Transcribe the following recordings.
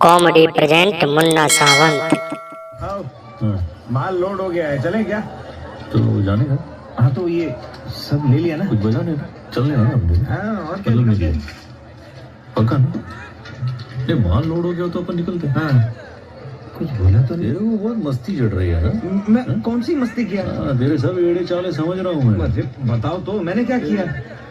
Comedy present Munna Sawant. माल load हो गया है, चले क्या? तो जाने का। हाँ तो ये सब ले लिया ना? कुछ बजा नहीं था, चलने का ना हमने। हाँ और क्या? मतलब नहीं पक्का ना? ये माल लोड हो गया तो अपन निकलते। हाँ कुछ बोला तो नहीं? तेरे को बहुत मस्ती चढ़ रही है ना? मैं कौन सी मस्ती किया? तेरे सब एड़े चाले समझ रहा हूँ मैं। बताओ तो मैंने क्या किया?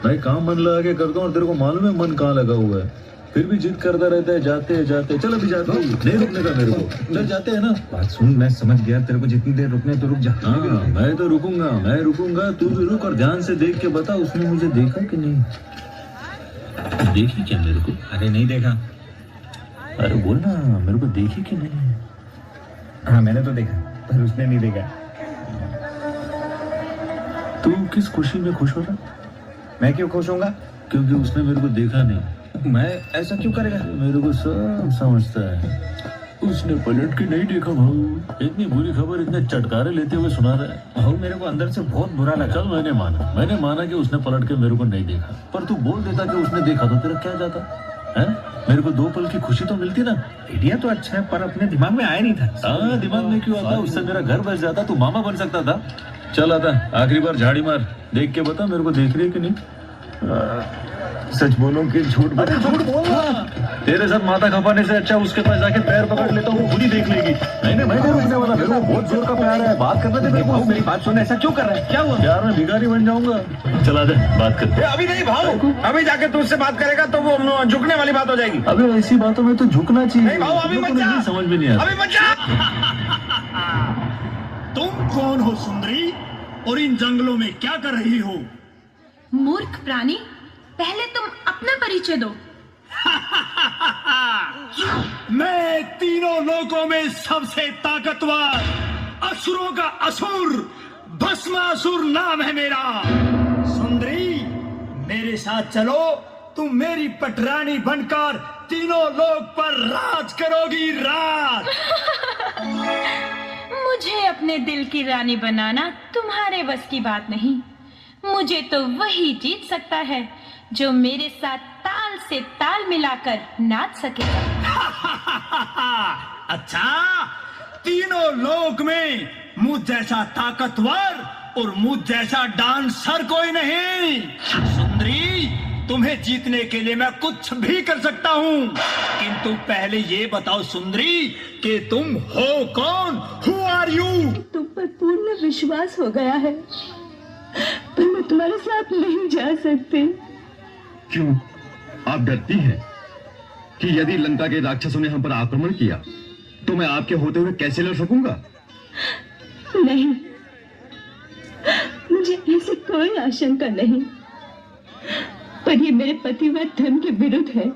मैं काम मन लगा के करता हूँ और तेरे को मालूम है मन कहाँ लगा हुआ है, फिर भी जिद करता रहता है। जाते जाते चल, अभी जाते नहीं रुकने का मेरे को। चल जाते हैं ना। बात सुन, मैं समझ गया तेरे को जितनी देर रुकने तो रुक जा। हाँ मैं तो रुकूंगा, मैं रुकूंगा, तू भी रुक और ध्यान से देख के बता उसने मुझे देखा कि नहीं। देखी क्या मेरे को? अरे नहीं देखा। अरे बोल ना, मेरे को देखी कि नहीं? हाँ मैंने तो देखा पर उसने नहीं देखा। तू किस खुशी में खुश हो रहा? मैं क्यों खुश होऊंगा? क्योंकि उसने मेरे को देखा नहीं। मैं ऐसा क्यों करेगा? मेरे को सब समझता है। उसने पलट के नहीं देखा भाऊ। इतनी बुरी खबर इतने चटकारे लेते हुए सुना रहा है। भाऊ मेरे को अंदर से बहुत बुरा लगा। चल मैंने माना कि उसने पलट के मेरे को नहीं देखा, पर तू बोल देता कि उसने देखा तो तेरा क्या जाता है? मेरे को 2 पल की खुशी तो मिलती ना। आइडिया तो अच्छा है पर अपने दिमाग में आया नहीं था। हाँ दिमाग में क्यों आता? उससे मेरा घर बस जाता, तू मामा बन सकता था। चल आता आखिरी बार झाड़ी मार, देख के बता मेरे को देख रही है कि नहीं। सच बोलो कि झूठ बोलो? अरे झूठ बोलना। तेरे साथ माथा खपाने से अच्छा उसके पास जाके पैर पकड़ लेता हूँ, वो खुद ही देख लेगी। मैं नहीं रुकने वाला, मेरे को बहुत जोर का प्यार है। बात करने दे मेरे को। मेरी बात सुन, ऐसा क्यों कर रहा है? क्या हुआ? यार मैं भिखारी बन जाऊंगा। चला दे बात करते। अभी नहीं भाऊ, अभी जाके तू उससे बात करेगा तो वो झुकने वाली बात हो जाएगी। अभी ऐसी बातों में तो झुकना चाहिए। नहीं भाऊ अभी मत जा। समझ में नहीं आता। अभी मत जा। तुम कौन हो सुंदरी, और इन जंगलों में क्या कर रही हो? मूर्ख प्राणी, पहले तुम अपना परिचय दो। मैं तीनों लोकों में सबसे ताकतवर, असुरों का असुर, भस्मासुर नाम है मेरा। सुंदरी मेरे साथ चलो, तुम मेरी पटरानी बनकर तीनों लोक पर राज करोगी। राज। मुझे अपने दिल की रानी बनाना तुम्हारे बस की बात नहीं। मुझे तो वही जीत सकता है जो मेरे साथ ताल से ताल मिलाकर नाच सकेगा। अच्छा, तीनों लोक में मुझ जैसा ताकतवर और मुझ जैसा डांसर कोई नहीं। सुंदरी, तुम्हें जीतने के लिए मैं कुछ भी कर सकता हूँ, किंतु पहले ये बताओ सुंदरी कि तुम हो कौन? Who are you? तुम पर पूर्ण विश्वास हो गया है, पर मैं तुम्हारे साथ नहीं जा सकती। क्यों? आप डरती हैं कि यदि लंका के राक्षसों ने हम पर आक्रमण किया तो मैं आपके होते हुए कैसे लड़ सकूंगा? नहीं, मुझे ऐसी कोई आशंका नहीं, पर ये मेरे पतिव्रत धर्म के विरुद्ध है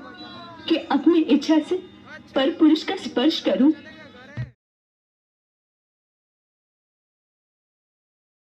कि अपनी इच्छा से परपुरुष का स्पर्श करूं।